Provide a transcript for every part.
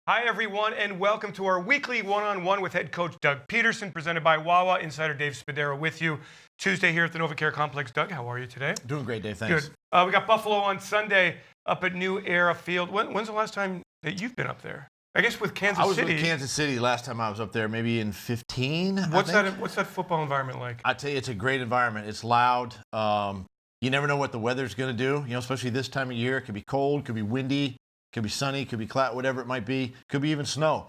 Hi, everyone, and welcome to our weekly one-on-one with head coach Doug Pederson, presented by Wawa. Insider Dave Spadero with you Tuesday here at the NovaCare Complex. Doug, how are you today? Doing great, Dave. Thanks. Good. We got Buffalo on Sunday up at New Era Field. When's the last time that you've been up there? I guess with Kansas City. I was with Kansas City last time I was up there, maybe in 15. What's that football environment like? I tell you, it's a great environment. It's loud. You never know what the weather's going to do. Especially this time of year. It could be cold, could be windy, could be sunny, could be cloud, whatever it might be. Could be even snow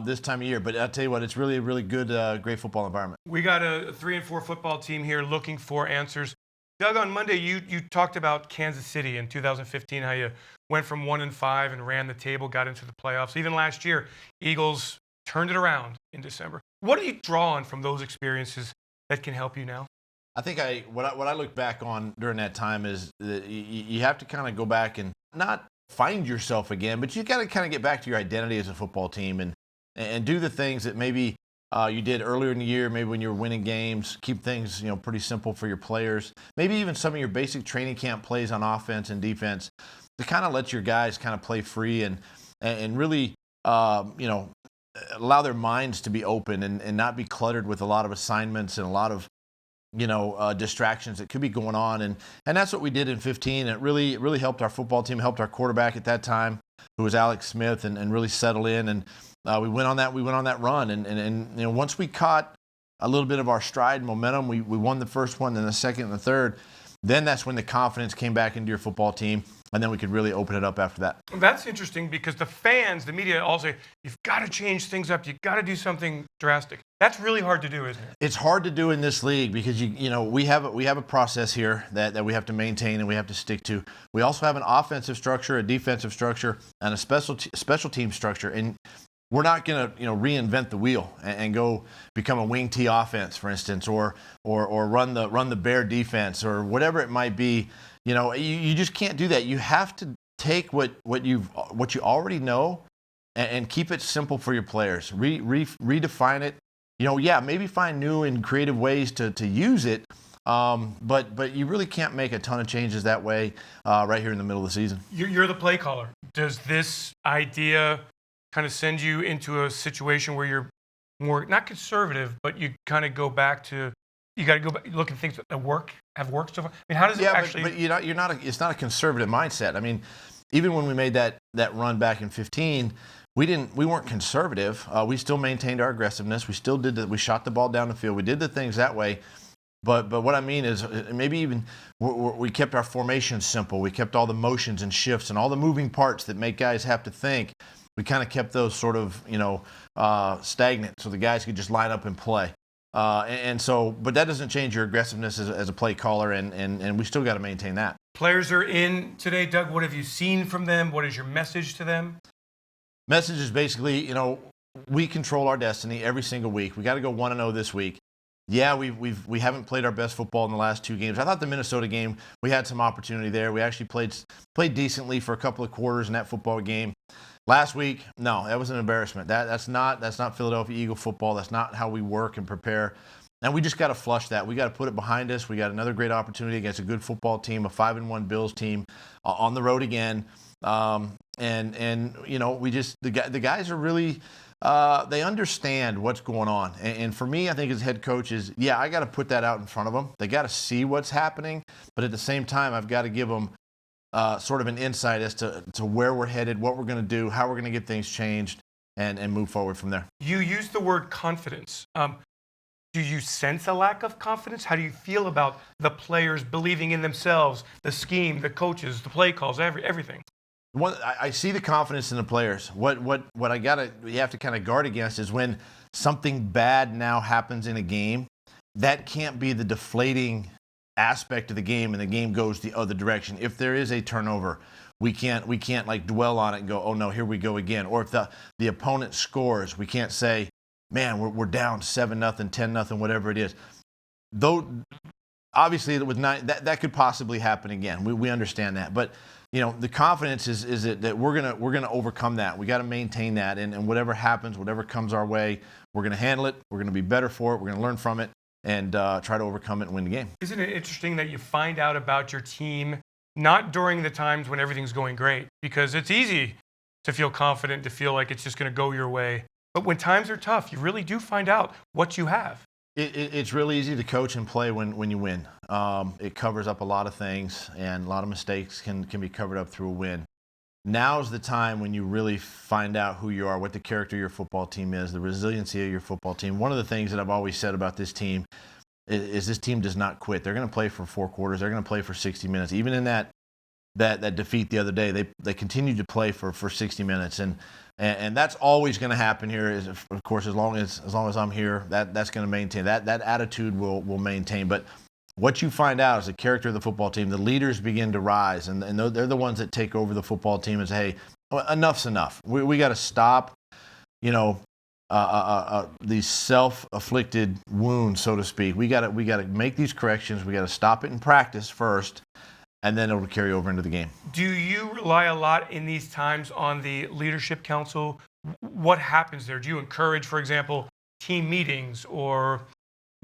this time of year. But I tell you what, it's really a really good, great football environment. We got a 3-4 football team here looking for answers. Doug, on Monday, you talked about Kansas City in 2015, how you went from 1-5 and ran the table, got into the playoffs. Even last year, Eagles turned it around in December. What do you draw on from those experiences that can help you now? I think what I look back on during that time is that you have to kind of go back and not find yourself again, but you got to kind of get back to your identity as a football team and do the things that maybe you did earlier in the year, maybe when you were winning games. Keep things pretty simple for your players. Maybe even some of your basic training camp plays on offense and defense to kind of let your guys kind of play free and really allow their minds to be open and not be cluttered with a lot of assignments and a lot of distractions that could be going on. And that's what we did in 15. It really helped our football team, helped our quarterback at that time, who was Alex Smith, and really settle in. And we went on that run. And once we caught a little bit of our stride and momentum, we won the first one, then the second and the third. Then that's when the confidence came back into your football team, and then we could really open it up after that. That's interesting because the fans, the media all say, you've got to change things up. You've got to do something drastic. That's really hard to do, isn't it? It's hard to do in this league because we have a process here that we have to maintain and we have to stick to. We also have an offensive structure, a defensive structure, and a special team structure. And we're not going to reinvent the wheel and go become a wing T offense, for instance, or run the bear defense or whatever it might be. You just can't do that. You have to take what you already know and keep it simple for your players. Redefine it. Maybe find new and creative ways to use it. But you really can't make a ton of changes that way right here in the middle of the season. You're the play caller. Does this idea kind of send you into a situation where you're more, not conservative, but you kind of go back to, you got to go back, look at things that have worked so far? I mean, how does it actually? But it's not a conservative mindset. I mean, even when we made that run back in 15, we weren't conservative. We still maintained our aggressiveness. We still we shot the ball down the field. We did the things that way. But what I mean is maybe even we kept our formation simple. We kept all the motions and shifts and all the moving parts that make guys have to think. We kind of kept those sort of, stagnant so the guys could just line up and play. But that doesn't change your aggressiveness as a play caller, and we still got to maintain that. Players are in today, Doug. What have you seen from them? What is your message to them? Message is basically, we control our destiny every single week. We got to go 1-0 this week. Yeah, we haven't played our best football in the last 2 games. I thought the Minnesota game, we had some opportunity there. We actually played decently for a couple of quarters in that football game. Last week, no, that was an embarrassment. That's not Philadelphia Eagle football. That's not how we work and prepare. And we just got to flush that. We got to put it behind us. We got another great opportunity against a good football team, a 5-1 Bills team on the road again. The guys are really they understand what's going on. And for me, I think as head coach I got to put that out in front of them. They got to see what's happening, but at the same time, I've got to give them sort of an insight as to where we're headed, what we're going to do, how we're going to get things changed, and move forward from there. You used the word confidence. Do you sense a lack of confidence? How do you feel about the players believing in themselves, the scheme, the coaches, the play calls, everything? I see the confidence in the players. What you have to kind of guard against is when something bad now happens in a game. That can't be the deflating aspect of the game and the game goes the other direction. If there is a turnover, we can't like dwell on it and go, oh no, here we go again. Or if the opponent scores, we can't say, man, we're down 7-0, 10-0, whatever it is. Though obviously with 9, that could possibly happen again. We understand that. But the confidence is that we're gonna overcome that. We got to maintain that, and whatever happens, whatever comes our way, we're gonna handle it. We're gonna be better for it. We're gonna learn from it and try to overcome it and win the game. Isn't it interesting that you find out about your team not during the times when everything's going great? Because it's easy to feel confident, to feel like it's just going to go your way. But when times are tough, you really do find out what you have. It's really easy to coach and play when you win. It covers up a lot of things, and a lot of mistakes can be covered up through a win. Now's the time when you really find out who you are, what the character of your football team is, the resiliency of your football team. One of the things that I've always said about this team is this team does not quit. They're going to play for 4 quarters. They're going to play for 60 minutes. Even in that defeat the other day, they continued to play for 60 minutes, and that's always going to happen here. Is of course as long as I'm here, that's going to maintain that attitude will maintain. But what you find out is the character of the football team. The leaders begin to rise, and they're the ones that take over the football team and say, "Hey, enough's enough. We got to stop, these self-afflicted wounds, so to speak. We got to make these corrections. We got to stop it in practice first, and then it'll carry over into the game." Do you rely a lot in these times on the leadership council? What happens there? Do you encourage, for example, team meetings or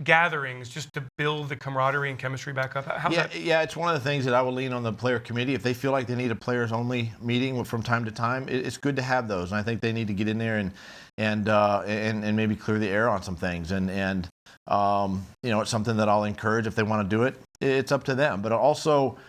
gatherings just to build the camaraderie and chemistry back up? Yeah, it's one of the things that I will lean on the player committee. If they feel like they need a players-only meeting from time to time, it's good to have those. And I think they need to get in there and maybe clear the air on some things. And it's something that I'll encourage if they want to do it. It's up to them. But also,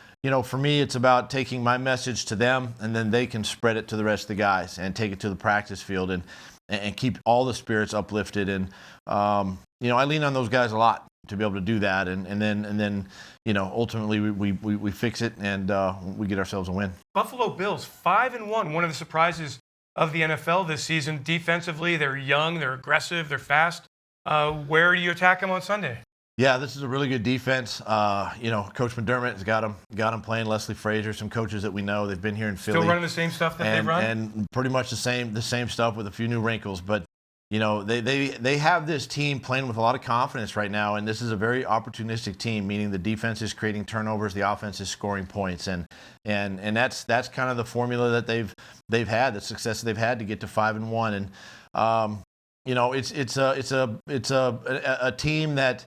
for me, it's about taking my message to them, and then they can spread it to the rest of the guys and take it to the practice field and keep all the spirits uplifted. And I lean on those guys a lot to be able to do that, and then ultimately we fix it and we get ourselves a win. Buffalo Bills 5-1, one of the surprises of the NFL this season. Defensively, they're young, they're aggressive, they're fast. Where do you attack them on Sunday? Yeah, this is a really good defense. Coach McDermott has got them playing. Leslie Frazier, some coaches that we know, they've been here in Philly. Still running the same stuff that they've run? And pretty much the same stuff with a few new wrinkles. But, they have this team playing with a lot of confidence right now, and this is a very opportunistic team, meaning the defense is creating turnovers, the offense is scoring points. And that's kind of the formula that they've had, the success that they've had to get to 5-1. And, it's a team that,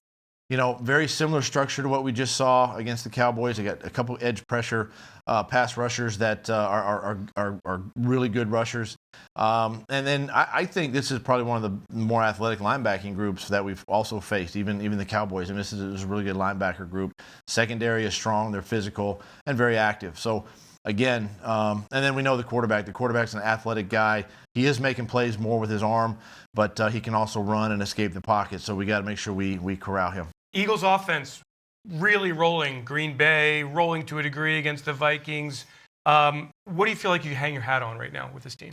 very similar structure to what we just saw against the Cowboys. They got a couple edge pressure pass rushers that are really good rushers. And then I think this is probably one of the more athletic linebacking groups that we've also faced, even the Cowboys. And this is a really good linebacker group. Secondary is strong, they're physical, and very active. So, again, and then we know the quarterback. The quarterback's an athletic guy. He is making plays more with his arm, but he can also run and escape the pocket. So we got to make sure we corral him. Eagles offense really rolling. Green Bay rolling to a degree against the Vikings. What do you feel like you hang your hat on right now with this team?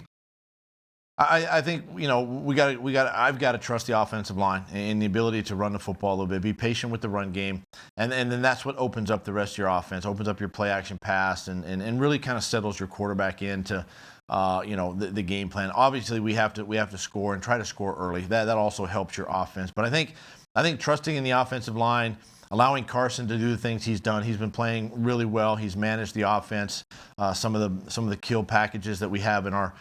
I think I've got to trust the offensive line and the ability to run the football a little bit. Be patient with the run game, and then that's what opens up the rest of your offense. Opens up your play action pass and really kind of settles your quarterback into the game plan. Obviously, we have to score and try to score early. That also helps your offense. But I think trusting in the offensive line, allowing Carson to do the things he's done. He's been playing really well. He's managed the offense. Some of the kill packages that we have in our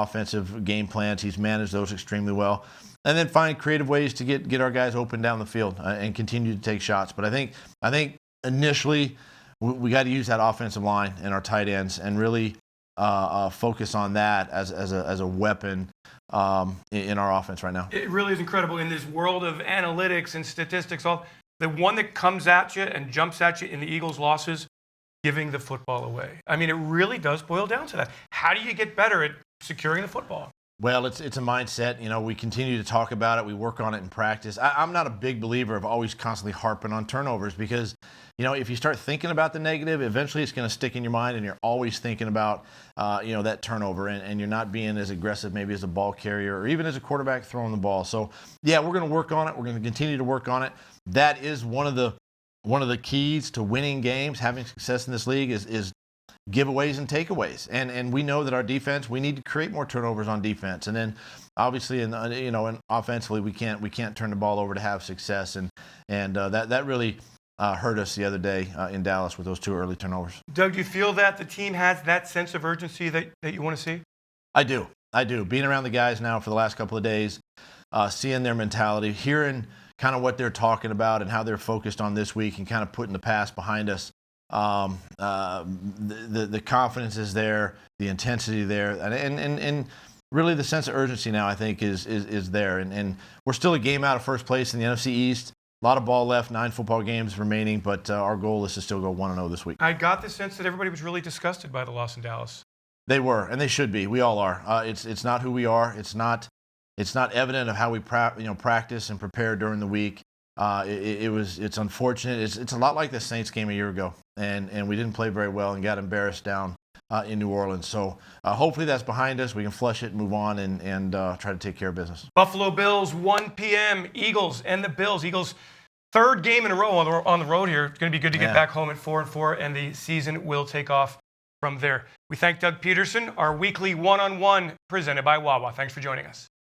offensive game plans, he's managed those extremely well. And then find creative ways to get our guys open down the field and continue to take shots. But I think initially we got to use that offensive line and our tight ends and really focus on that as a weapon in our offense right now. It really is incredible in this world of analytics and statistics. The one that comes at you and jumps at you in the Eagles' losses, giving the football away. I mean, it really does boil down to that. How do you get better at securing the football? Well, it's a mindset. We continue to talk about it. We work on it in practice. I'm not a big believer of always constantly harping on turnovers because, if you start thinking about the negative, eventually it's going to stick in your mind and you're always thinking about, that turnover and you're not being as aggressive maybe as a ball carrier or even as a quarterback throwing the ball. So, yeah, we're going to work on it. We're going to continue to work on it. That is one of the keys to winning games, having success in this league is giveaways and takeaways. And we know that our defense, we need to create more turnovers on defense. And then obviously and offensively we can't turn the ball over to have success. And that really hurt us the other day in Dallas with those 2 early turnovers. Doug, do you feel that the team has that sense of urgency that you want to see? I do. Being around the guys now for the last couple of days, seeing their mentality, hearing kind of what they're talking about and how they're focused on this week and kind of putting the past behind us. The confidence is there, the intensity there, and really the sense of urgency now I think is there. And we're still a game out of first place in the NFC East. A lot of ball left, 9 football games remaining, but our goal is to still go 1-0 this week. I got the sense that everybody was really disgusted by the loss in Dallas. They were, and they should be. We all are. It's not who we are. It's not evident of how we practice and prepare during the week. It's unfortunate. It's a lot like the Saints game a year ago, and we didn't play very well and got embarrassed down in New Orleans. So hopefully that's behind us. We can flush it, move on, and try to take care of business. Buffalo Bills, 1 p.m. Eagles and the Bills. Eagles, 3rd game in a row on the road here. It's going to be good to get back home at 4-4, and the season will take off from there. We thank Doug Pederson, our weekly one-on-one presented by Wawa. Thanks for joining us.